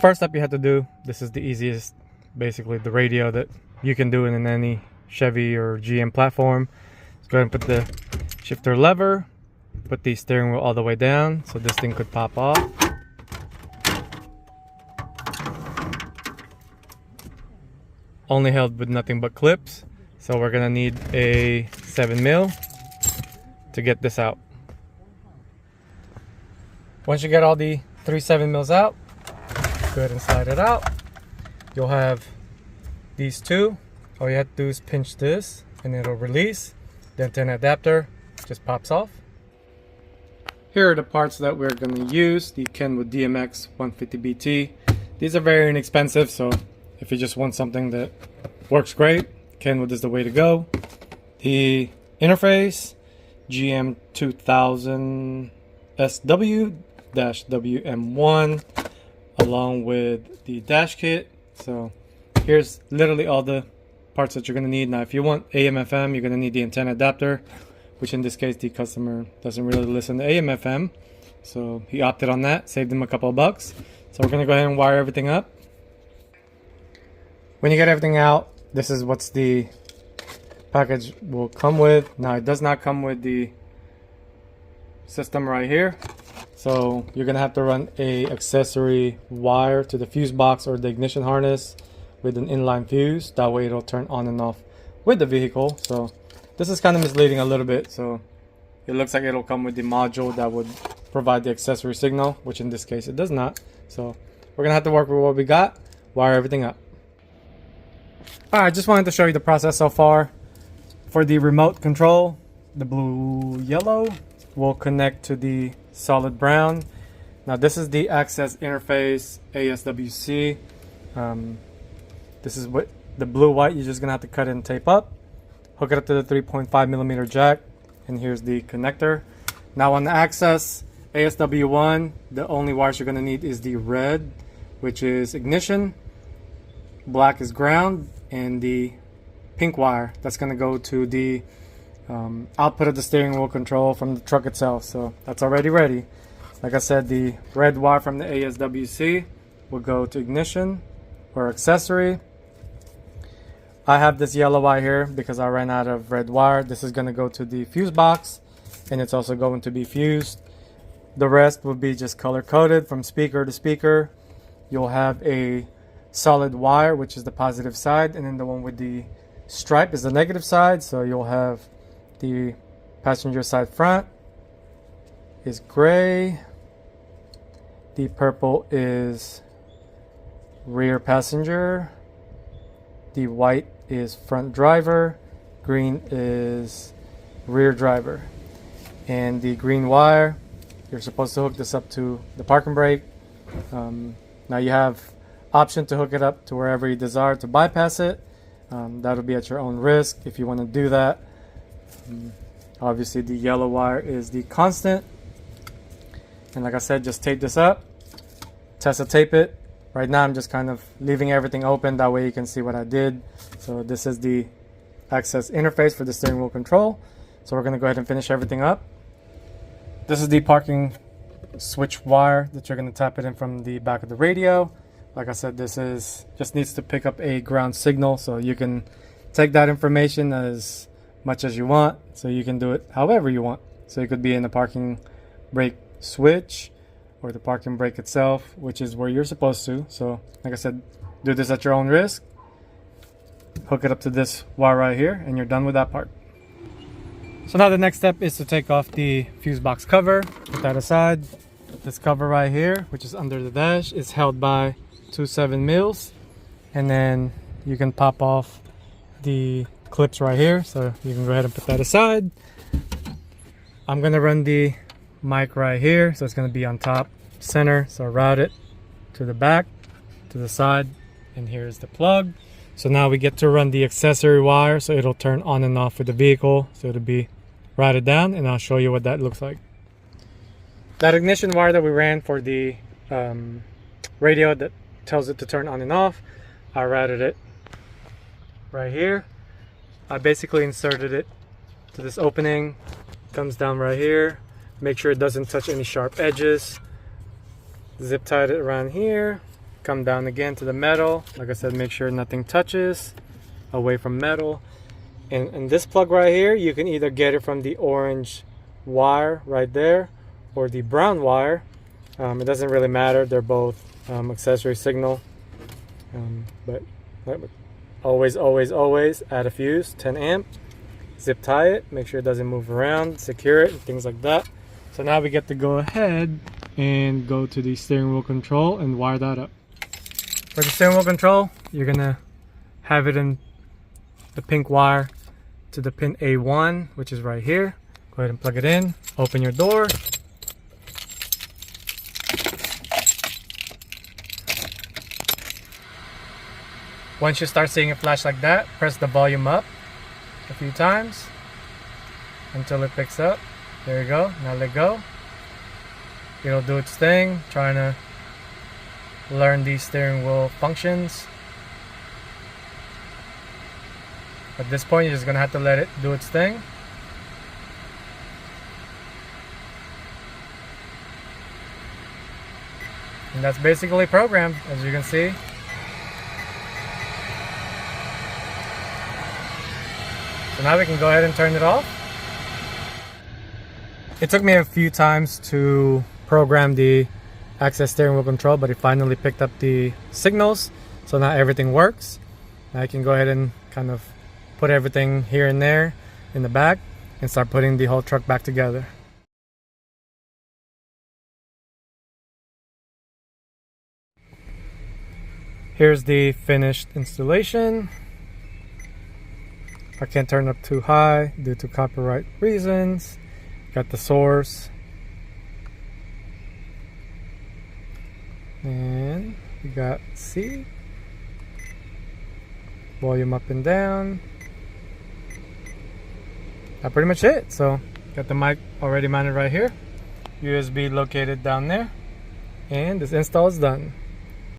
first step you have to do, this is the easiest, basically the radio that you can do in any Chevy or GM platform. Let's go ahead and put the shifter lever, put the steering wheel all the way down so this thing could pop off. Only held with nothing but clips, so we're gonna need a 7mm to get this out. Once you get all the 3 7mm out, go ahead and slide it out. You'll have these two. All you have to do is pinch this and it'll release. The antenna adapter just pops off. Here are the parts that we're going to use. The Kenwood DMX 150BT. These are very inexpensive, so if you just want something that works great, Kenwood is the way to go. The interface, GM 2000 SW-WM1, along with the dash kit. So here's literally all the parts that you're going to need. Now if you want AM/FM, you're going to need the antenna adapter, which in this case the customer doesn't really listen to AM/FM, so he opted on that, saved him a couple of bucks. So we're going to go ahead and wire everything up. When you get everything out, this is what's the package will come with. Now it does not come with the system right here, so you're gonna have to run a accessory wire to the fuse box or the ignition harness with an inline fuse. That way it'll turn on and off with the vehicle. So this is kind of misleading a little bit. So it looks like it'll come with the module that would provide the accessory signal, which in this case it does not. So we're gonna have to work with what we got, wire everything up. Alright, I just wanted to show you the process so far. For the remote control, the blue yellow will connect to the solid brown. Now this is the access interface ASWC. This is what the blue white you're just gonna have to cut and tape up, hook it up to the 3.5mm jack, and here's the connector. Now on the access ASW1, the only wires you're gonna need is the red, which is ignition, black is ground, and the pink wire that's gonna go to the output of the steering wheel control from the truck itself. So that's already ready. Like I said, the red wire from the ASWC will go to ignition or accessory. I have this yellow wire here because I ran out of red wire. This is going to go to the fuse box, and it's also going to be fused. The rest will be just color coded from speaker to speaker. You'll have a solid wire, which is the positive side, and then the one with the stripe is the negative side. So you'll have the passenger side front is gray, the purple is rear passenger, the white is front driver, green is rear driver, and the green wire, you're supposed to hook this up to the parking brake. Now you have option to hook it up to wherever you desire to bypass it. That'll be at your own risk if you want to do that. Obviously the yellow wire is the constant, and like I said, just tape this up, Tessa tape it. Right now I'm just kind of leaving everything open, that way you can see what I did. So this is the access interface for the steering wheel control. So we're going to go ahead and finish everything up. This is the parking switch wire that you're going to tap it in from the back of the radio. Like I said, this is just needs to pick up a ground signal, so you can take that information as much as you want, so you can do it however you want. So it could be in the parking brake switch or the parking brake itself, which is where you're supposed to. So like I said, do this at your own risk. Hook it up to this wire right here, and you're done with that part. So now the next step is to take off the fuse box cover, put that aside. This cover right here, which is under the dash, is held by 2 7mm, and then you can pop off the clips right here, so you can go ahead and put that aside. I'm gonna run the mic right here, so it's gonna be on top center, so route it to the back, to the side, and here's the plug. So now we get to run the accessory wire, so it'll turn on and off with the vehicle, so it'll be routed down, and I'll show you what that looks like. That ignition wire that we ran for the radio that tells it to turn on and off, I routed it right here. I basically inserted it to this opening, comes down right here. Make sure it doesn't touch any sharp edges. Zip tied it around here, come down again to the metal. Like I said, make sure nothing touches away from metal. And this plug right here, you can either get it from the orange wire right there or the brown wire. It doesn't really matter, they're both accessory signal. But always add a fuse, 10 amp, zip tie it, make sure it doesn't move around, secure it, and things like that. So now we get to go ahead and go to the steering wheel control and wire that up. For the steering wheel control, you're gonna have it in the pink wire to the pin A1, which is right here. Go ahead and plug it in, open your door. Once you start seeing it flash like that, press the volume up a few times until it picks up. There you go, now let go. It'll do its thing, trying to learn these steering wheel functions. At this point, you're just gonna have to let it do its thing. And that's basically programmed, as you can see. So now we can go ahead and turn it off. It took me a few times to program the access steering wheel control, but it finally picked up the signals. So now everything works. Now I can go ahead and kind of put everything here and there in the back and start putting the whole truck back together. Here's the finished installation. I can't turn up too high due to copyright reasons. Got the source. And we got C. Volume up and down. That's pretty much it. So got the mic already mounted right here. USB located down there. And this install is done.